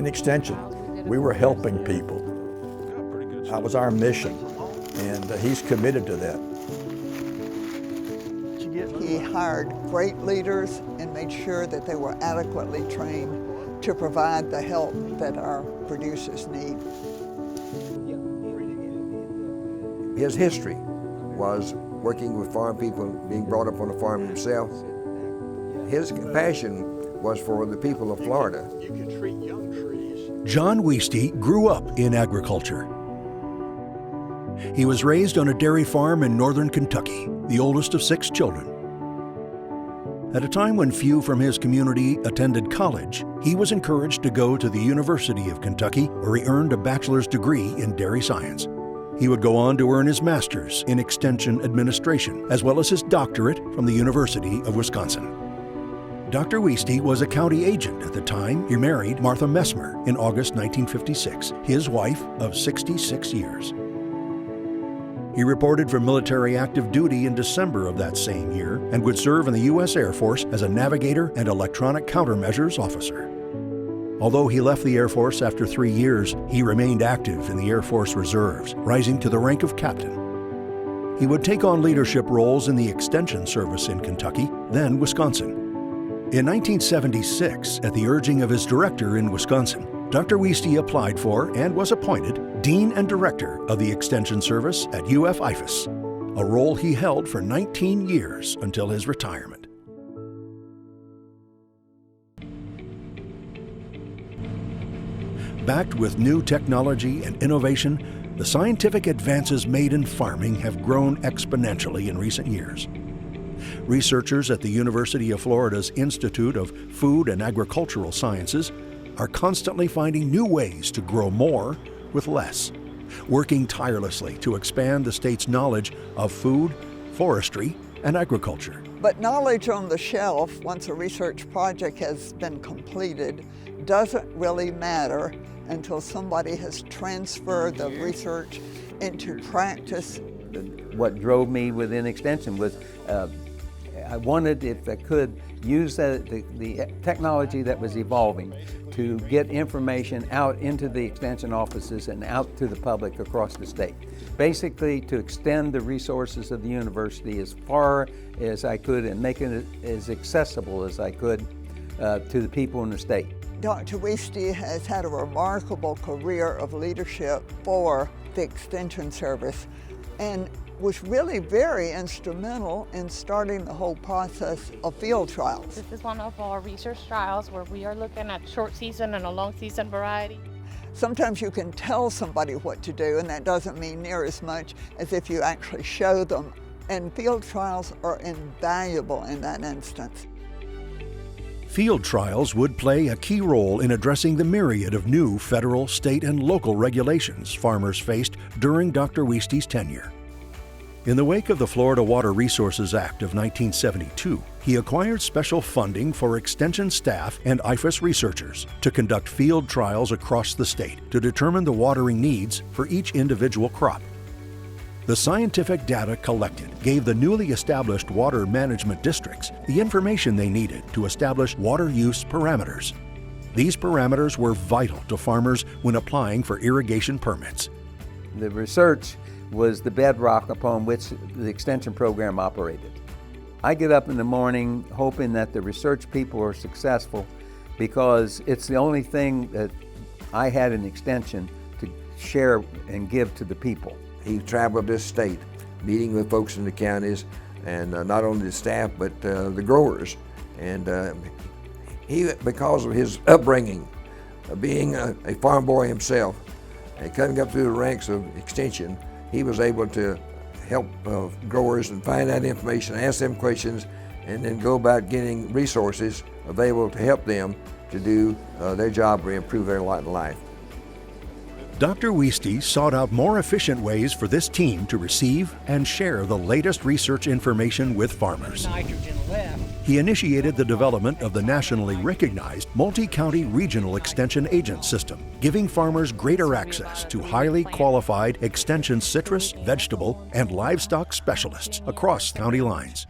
In Extension, we were helping people. That was our mission, and he's committed to that. He hired great leaders and made sure that they were adequately trained to provide the help that our producers need. His history was working with farm people, being brought up on a farm himself. His passion was for the people of Florida. John Woeste grew up in agriculture. He was raised on a dairy farm in northern Kentucky, the oldest of 6 children. At a time when few from his community attended college, he was encouraged to go to the University of Kentucky, where he earned a bachelor's degree in dairy science. He would go on to earn his master's in extension administration, as well as his doctorate from the University of Wisconsin. Dr. Woeste was a county agent at the time he married Martha Messmer in August 1956, his wife of 66 years. He reported for military active duty in December of that same year and would serve in the U.S. Air Force as a navigator and electronic countermeasures officer. Although he left the Air Force after 3 years, he remained active in the Air Force Reserves, rising to the rank of captain. He would take on leadership roles in the Extension Service in Kentucky, then Wisconsin. In 1976, at the urging of his director in Wisconsin, Dr. Woeste applied for and was appointed Dean and Director of the Extension Service at UF-IFAS, a role he held for 19 years until his retirement. Backed with new technology and innovation, the scientific advances made in farming have grown exponentially in recent years. Researchers at the University of Florida's Institute of Food and Agricultural Sciences are constantly finding new ways to grow more with less, working tirelessly to expand the state's knowledge of food, forestry, and agriculture. But knowledge on the shelf, once a research project has been completed, doesn't really matter until somebody has transferred the research into practice. What drove me within Extension was I wanted, if I could, use the technology that was evolving to get information out into the Extension offices and out to the public across the state. Basically, to extend the resources of the university as far as I could and make it as accessible as I could to the people in the state. Dr. Woeste has had a remarkable career of leadership for the Extension Service and was really very instrumental in starting the whole process of field trials. This is one of our research trials where we are looking at short season and a long season variety. Sometimes you can tell somebody what to do, and that doesn't mean near as much as if you actually show them. And field trials are invaluable in that instance. Field trials would play a key role in addressing the myriad of new federal, state, and local regulations farmers faced during Dr. Woeste's tenure. In the wake of the Florida Water Resources Act of 1972, he acquired special funding for Extension staff and IFAS researchers to conduct field trials across the state to determine the watering needs for each individual crop. The scientific data collected gave the newly established water management districts the information they needed to establish water use parameters. These parameters were vital to farmers when applying for irrigation permits. The research was the bedrock upon which the Extension program operated. I get up in the morning hoping that the research people are successful because it's the only thing that I had in Extension to share and give to the people. He traveled this state, meeting with folks in the counties, and not only the staff, but the growers. And he, because of his upbringing, being a farm boy himself, and coming up through the ranks of Extension, he was able to help growers and find that information, ask them questions, and then go about getting resources available to help them to do their job or improve their lot in life. Dr. Woeste sought out more efficient ways for this team to receive and share the latest research information with farmers. He initiated the development of the nationally recognized multi-county regional extension agent system, giving farmers greater access to highly qualified extension citrus, vegetable, and livestock specialists across county lines.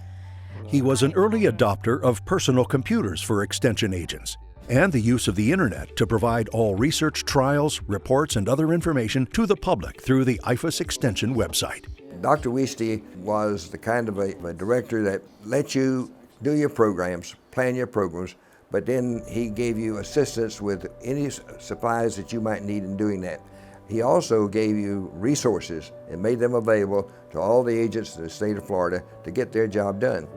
He was an early adopter of personal computers for extension agents and the use of the internet to provide all research trials, reports, and other information to the public through the AgHoF Extension website. Dr. Woeste was the kind of a director that let you do your programs, plan your programs, but then he gave you assistance with any supplies that you might need in doing that. He also gave you resources and made them available to all the agents in the state of Florida to get their job done.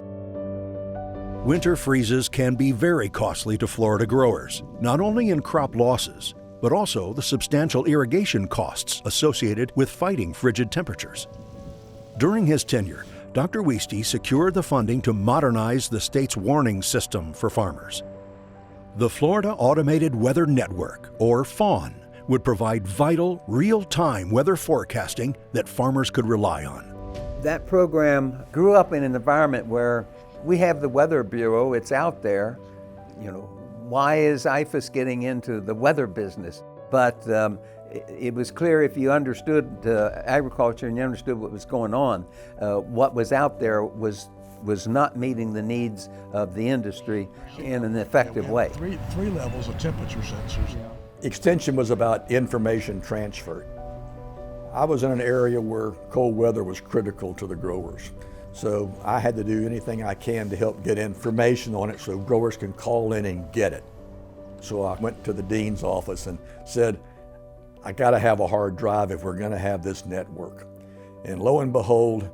Winter freezes can be very costly to Florida growers, not only in crop losses, but also the substantial irrigation costs associated with fighting frigid temperatures. During his tenure, Dr. Woeste secured the funding to modernize the state's warning system for farmers. The Florida Automated Weather Network, or FAWN, would provide vital, real-time weather forecasting that farmers could rely on. That program grew up in an environment where we have the Weather Bureau, it's out there. You know, why is IFAS getting into the weather business? But it was clear if you understood agriculture and you understood what was going on, what was out there was not meeting the needs of the industry in an effective way. Three levels of temperature sensors. Extension was about information transfer. I was in an area where cold weather was critical to the growers. So I had to do anything I can to help get information on it so growers can call in and get it. So I went to the dean's office and said, I gotta have a hard drive if we're gonna have this network. And lo and behold,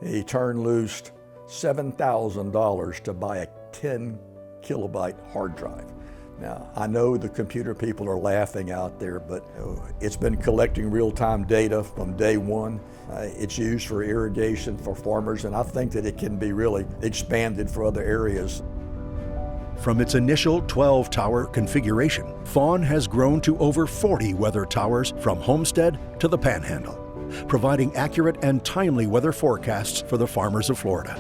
he turned loose $7,000 to buy a 10 kilobyte hard drive. Now, I know the computer people are laughing out there, but it's been collecting real-time data from day one. It's used for irrigation for farmers, and I think that it can be really expanded for other areas. From its initial 12-tower configuration, FAWN has grown to over 40 weather towers from Homestead to the Panhandle, providing accurate and timely weather forecasts for the farmers of Florida.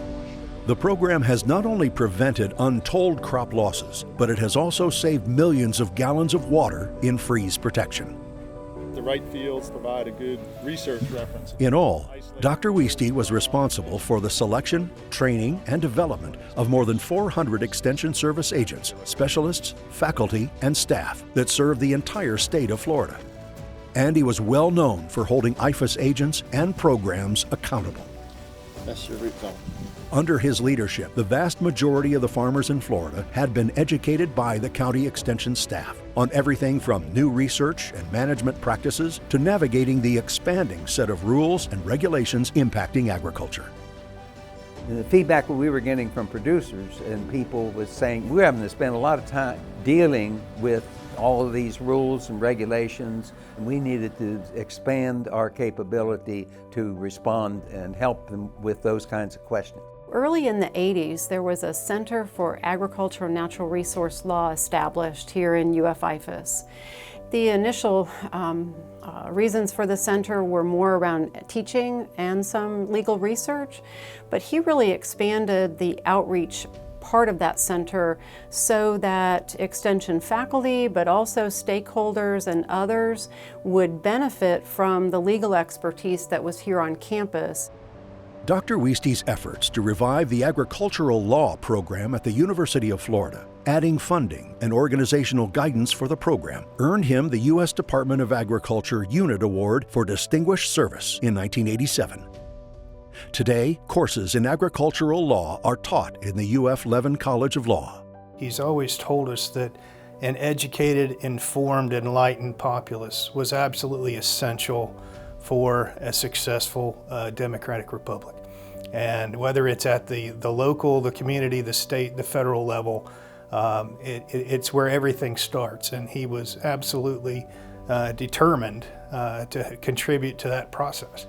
The program has not only prevented untold crop losses, but it has also saved millions of gallons of water in freeze protection. The right fields provide a good research reference. In all, Dr. Woeste was responsible for the selection, training, and development of more than 400 Extension Service agents, specialists, faculty, and staff that serve the entire state of Florida. And he was well known for holding IFAS agents and programs accountable. That's your root zone. Under his leadership, the vast majority of the farmers in Florida had been educated by the county extension staff on everything from new research and management practices to navigating the expanding set of rules and regulations impacting agriculture. The feedback we were getting from producers and people was saying, we're having to spend a lot of time dealing with all of these rules and regulations, and we needed to expand our capability to respond and help them with those kinds of questions. Early in the 80s, there was a Center for Agricultural and Natural Resource Law established here in UF-IFAS. The initial reasons for the center were more around teaching and some legal research, but he really expanded the outreach part of that center so that extension faculty, but also stakeholders and others would benefit from the legal expertise that was here on campus. Dr. Woeste's efforts to revive the agricultural law program at the University of Florida, adding funding and organizational guidance for the program, earned him the U.S. Department of Agriculture Unit Award for Distinguished Service in 1987. Today, courses in agricultural law are taught in the UF Levin College of Law. He's always told us that an educated, informed, enlightened populace was absolutely essential for a successful democratic republic. And whether it's at the local, the community, the state, the federal level, it's where everything starts. And he was absolutely determined to contribute to that process.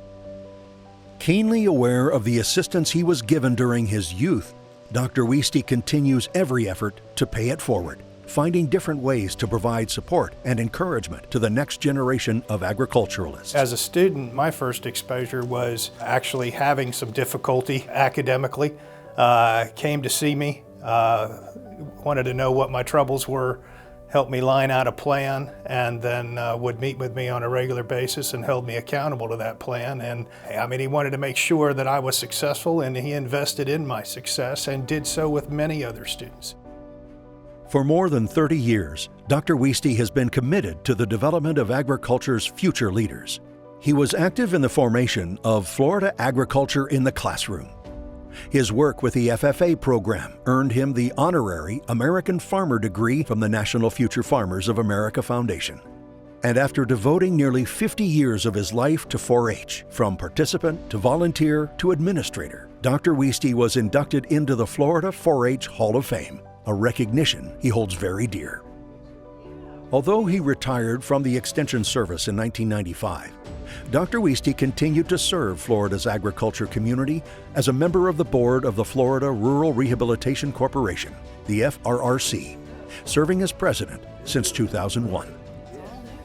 Keenly aware of the assistance he was given during his youth, Dr. Woeste continues every effort to pay it forward, finding different ways to provide support and encouragement to the next generation of agriculturalists. As a student, my first exposure was actually having some difficulty academically. Came to see me, wanted to know what my troubles were, helped me line out a plan, and then would meet with me on a regular basis and held me accountable to that plan. And I mean, he wanted to make sure that I was successful, and he invested in my success and did so with many other students. For more than 30 years, Dr. Woeste has been committed to the development of agriculture's future leaders. He was active in the formation of Florida Agriculture in the Classroom. His work with the FFA program earned him the honorary American Farmer degree from the National Future Farmers of America Foundation. And after devoting nearly 50 years of his life to 4-H, from participant to volunteer to administrator, Dr. Woeste was inducted into the Florida 4-H Hall of Fame, a recognition he holds very dear. Although he retired from the Extension Service in 1995, Dr. Woeste continued to serve Florida's agriculture community as a member of the board of the Florida Rural Rehabilitation Corporation, the FRRC, serving as president since 2001.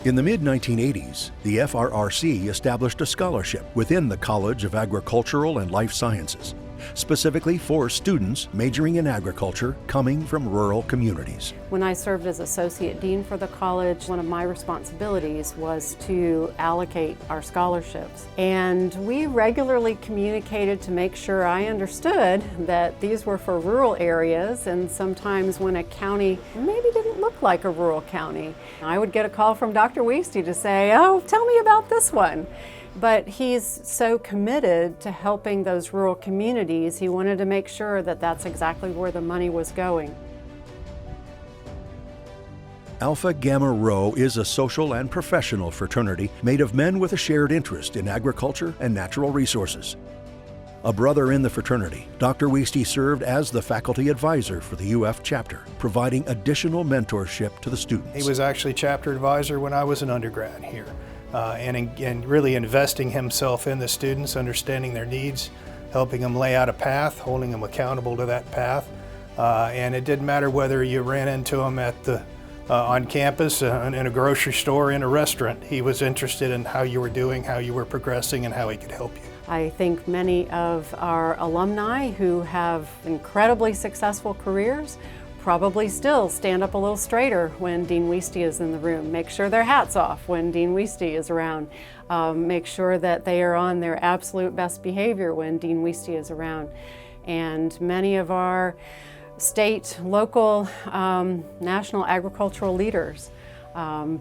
In the mid-1980s, the FRRC established a scholarship within the College of Agricultural and Life Sciences, specifically for students majoring in agriculture coming from rural communities. When I served as Associate Dean for the college, one of my responsibilities was to allocate our scholarships. And we regularly communicated to make sure I understood that these were for rural areas, and sometimes when a county maybe didn't look like a rural county, I would get a call from Dr. Woeste to say, "Oh, tell me about this one." But he's so committed to helping those rural communities, he wanted to make sure that that's exactly where the money was going. Alpha Gamma Rho is a social and professional fraternity made of men with a shared interest in agriculture and natural resources. A brother in the fraternity, Dr. Woeste served as the faculty advisor for the UF chapter, providing additional mentorship to the students. He was actually chapter advisor when I was an undergrad here. And really investing himself in the students, understanding their needs, helping them lay out a path, holding them accountable to that path. And it didn't matter whether you ran into him on campus, in a grocery store, in a restaurant. He was interested in how you were doing, how you were progressing, and how he could help you. I think many of our alumni who have incredibly successful careers probably still stand up a little straighter when Dean Woeste is in the room. Make sure their hat's off when Dean Woeste is around. Make sure that they are on their absolute best behavior when Dean Woeste is around. And many of our state, local, national agricultural leaders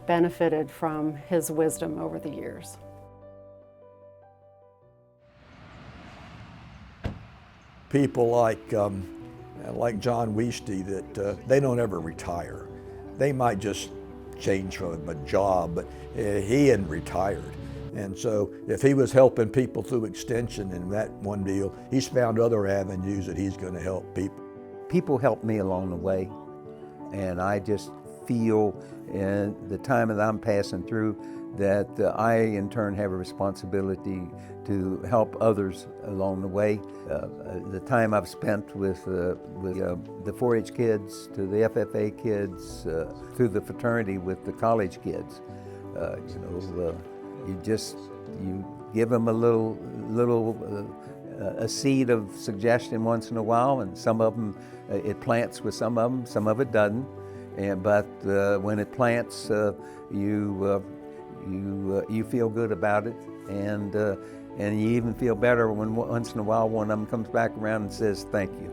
benefited from his wisdom over the years. People like John Woeste, that they don't ever retire. They might just change from a job, but he hadn't retired. And so if he was helping people through extension in that one deal, he's found other avenues that he's going to help people. People helped me along the way, and I just feel in the time that I'm passing through that I in turn have a responsibility to help others along the way. The time I've spent with the 4-H kids, to the FFA kids, through the fraternity with the college kids, you give them a seed of suggestion once in a while, and some of them it plants with some of them, some of it doesn't. But when it plants, you feel good about it, and you even feel better when once in a while one of them comes back around and says thank you.